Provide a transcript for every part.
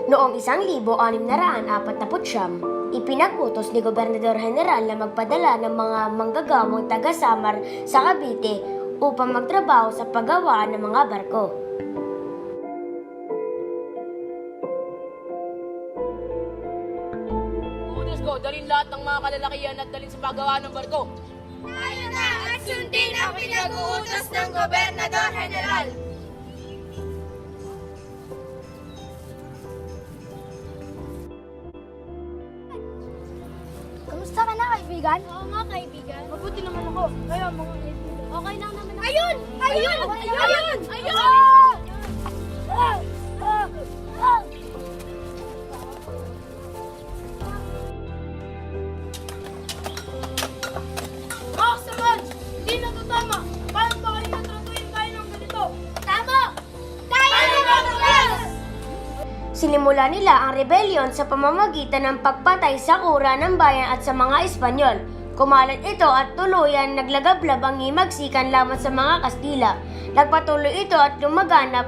Noong 1649, ipinag-utos ni Gobernador General na magpadala ng mga manggagawang taga-Samar sa Cavite upang magtrabaho sa paggawa ng mga barko. Utos ko, dalhin lahat ng mga kalalakihan at dalhin sa paggawa ng barko. Tayo na at sundin ang pinag-uutos ng Gobernador General. Kamusta ka na, kaibigan? Oo nga, kaibigan. Mabuti naman ako. Kaya mga kaibigan. Okay lang naman ako. Ayun! Ayun! Ayun! Ayun! Ah! Ah! Ah! Mga saman! Hindi na ito tama! Paano ba kayo natratuhin tayo ng ganito? Tama! Tayo na matulas! Sinimula nila ang rebellion sa pamamagitan ng pagpatay sa kura ng bayan at sa mga Espanyol. Kumalat ito at tuluyan naglagablab ang himagsikan laban sa mga Kastila. Nagpatuloy ito at lumaganap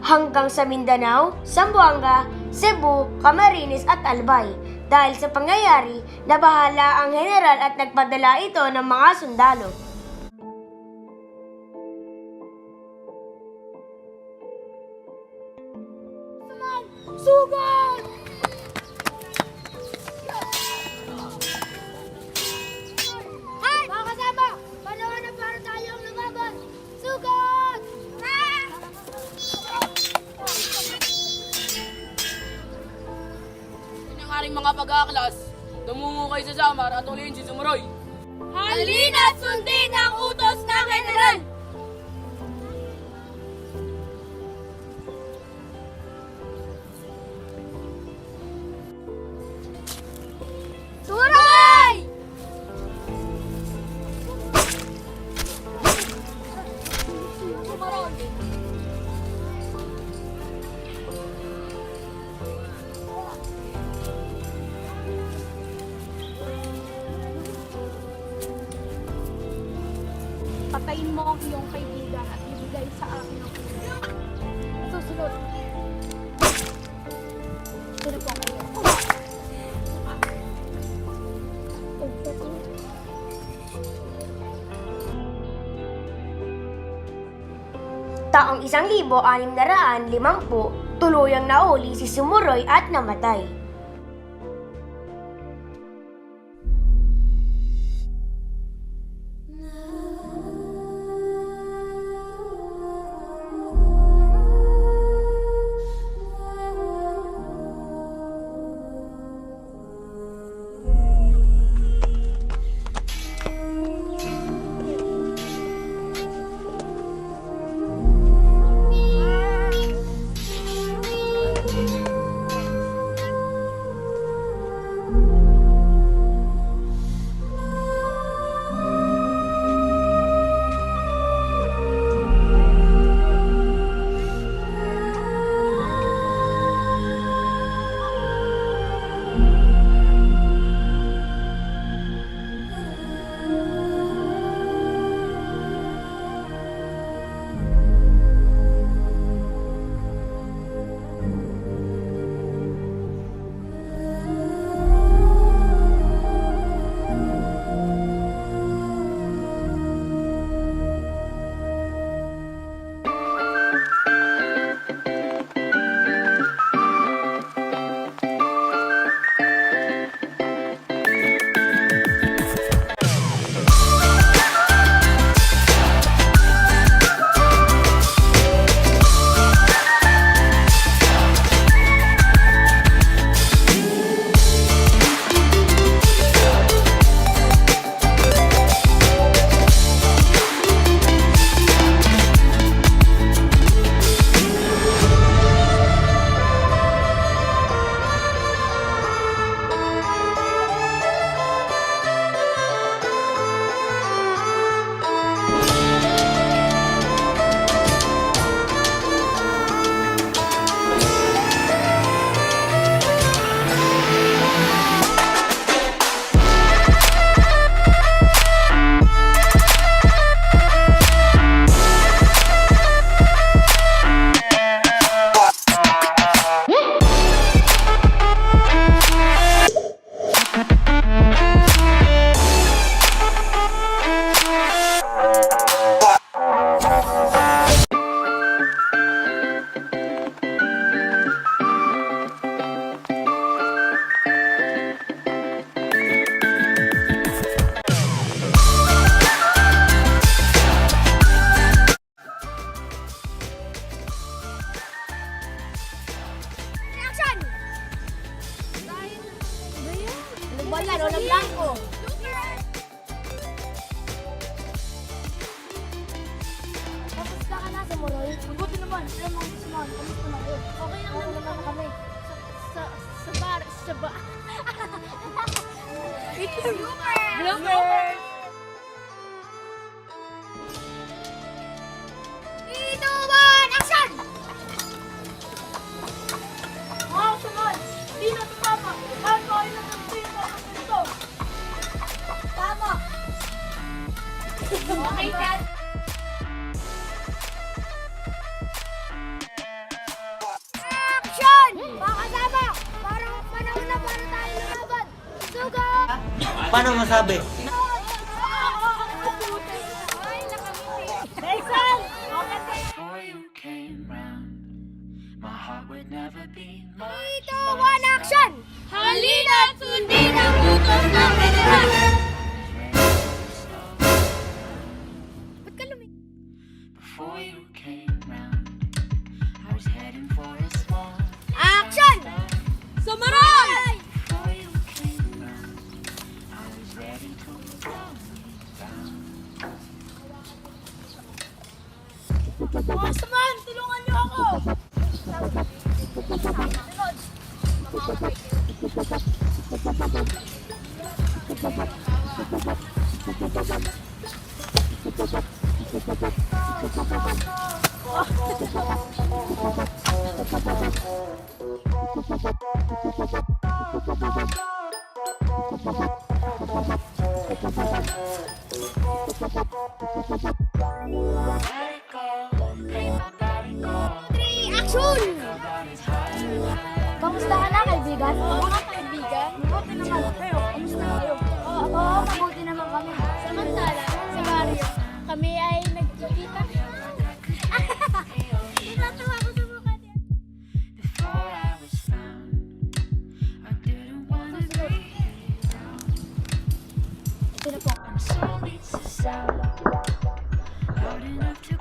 hanggang sa Mindanao, Zamboanga, Cebu, Camarines at Albay. Dahil sa pangyayari, nabahala ang general at nagpadala ito ng mga sundalo. Sugat! Hay! Mga kasama! Panahon na para tayong lumaban! Sugat! Yan ang aring mga pag-aaklas. Tumungo kayo sa Samar at ulihin si Sumuroy. Halina't sundin ang utos ng General! Suray! Patayin mo ang iyong kaibigan at ibigay sa akin ang kaibigan. Susunod. Sino po kayo? Taong 1650, tuluyang nauli si Sumuroy at namatay. Sir Mang Simon, kamusta na kayo? Okay lang naman kami. Sa bar, sa bar. Blooper! Ito one, action! Mga kasamaan, hindi na ito tama. Paano kayo natutuin sa ganito? Tama! Okay, Dad. Action! Mga kasama, parang panahon na para tayo lumaban. Suga! Paano masabi? Ay, nakangiti. Jason! Before you came round, my heart would never be much. Ito one, action! Halina't sundin ang utos ng general! Ba't ka lumi? Before you came round, I was heading for a small. Action! Samaran! Before you came round, I was ready to throw me down. Mga kasamaan, tulungan niyo ako! Let it go, ain't nobody go. 3, action! Kamusta ka na, kaibigan? Mga kaibigan? Mabuti naman kayo. Kamusta kayo? Oo, mabuti naman kami. Samantala, sa barrio, kami ay nagkikita. Natatawa ko sa mukha niya. Before I was found, I didn't wanna be around. Ito na po. I'm so weak to sound, loud enough to